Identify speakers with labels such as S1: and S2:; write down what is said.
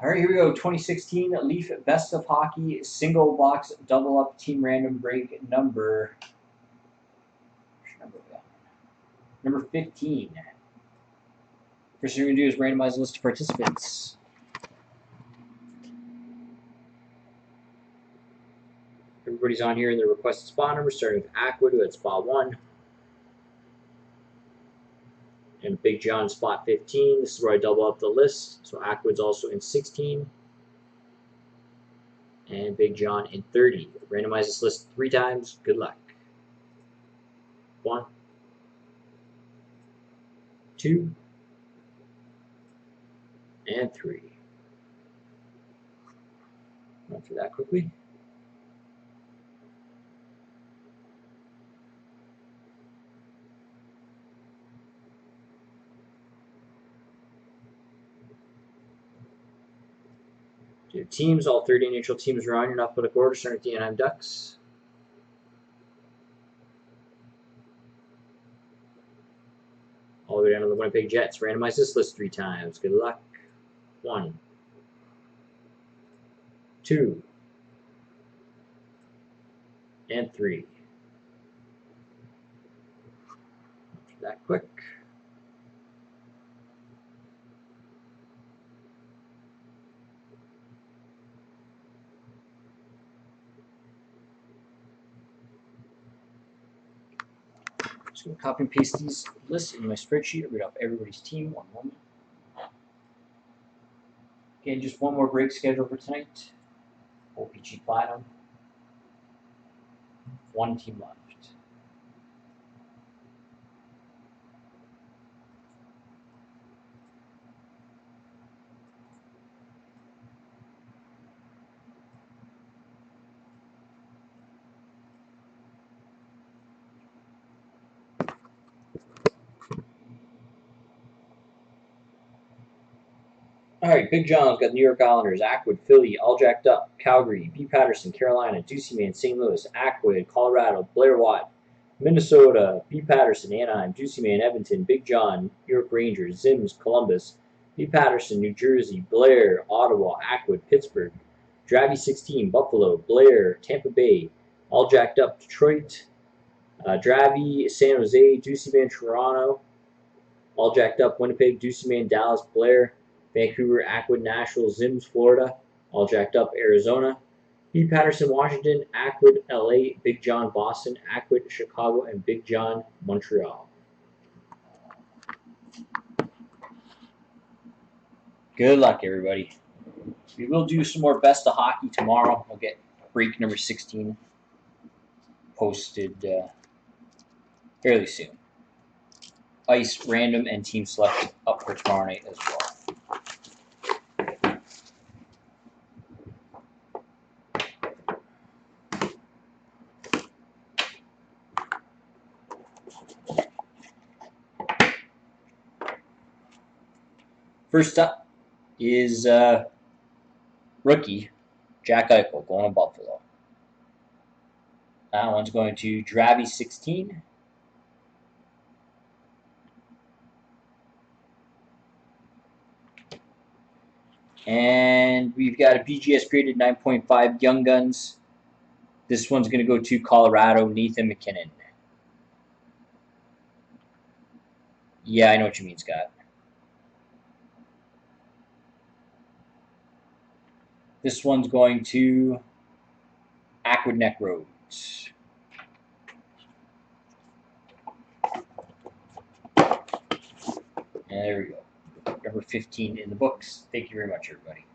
S1: All right, here we go. 2016 Leaf Best of Hockey Single Box Double Up Team Random Break number. Number 15. First thing we're going to do is randomize the list of participants. Everybody's on here in the requested spot number, starting with Aquid, who had spot 1. And Big John spot 15. This is where I double up the list. So Aquid's also in 16. And Big John in 30. Randomize this list 3 times. Good luck. 1, 2, and 3. Run through that quickly. Your teams, all 30 initial teams are on your alphabetical order, starting with the Anaheim Ducks. All the way down to the Winnipeg Jets. Randomize this list 3 times. Good luck. 1, 2, and 3. That quick. Just going to copy and paste these lists in my spreadsheet. I'll read off everybody's team. One moment. Again, just one more break schedule for tonight. OPG Platinum. 1 team left. All right, Big John's got New York Islanders, Aquid, Philly, All Jacked Up, Calgary, B. Patterson, Carolina, Ducey Man, St. Louis, Aquid, Colorado, Blair Watt, Minnesota, B. Patterson, Anaheim, Ducey Man, Edmonton, Big John, New York Rangers, Zims, Columbus, B. Patterson, New Jersey, Blair, Ottawa, Aquid, Pittsburgh, Dravy 16, Buffalo, Blair, Tampa Bay, All Jacked Up, Detroit, Dravy, San Jose, Ducey Man, Toronto, All Jacked Up, Winnipeg, Ducey Man, Dallas, Blair, Vancouver, Aquid, Nashville, Zims, Florida, All Jacked Up, Arizona, B. Patterson, Washington, Aquid, LA, Big John, Boston, Aquid, Chicago, and Big John, Montreal. Good luck, everybody. We will do some more Best of Hockey tomorrow. We'll get break number 16 posted fairly soon. Ice, random, and team select up for tomorrow night as well. First up is rookie Jack Eichel going to Buffalo. That one's going to Dravy 16. And we've got a BGS graded 9.5 Young Guns. This one's going to go to Colorado, Nathan McKinnon. Yeah, I know what you mean, Scott. This one's going to Aquid Neck Roads. And there we go. Number 15 in the books. Thank you very much, everybody.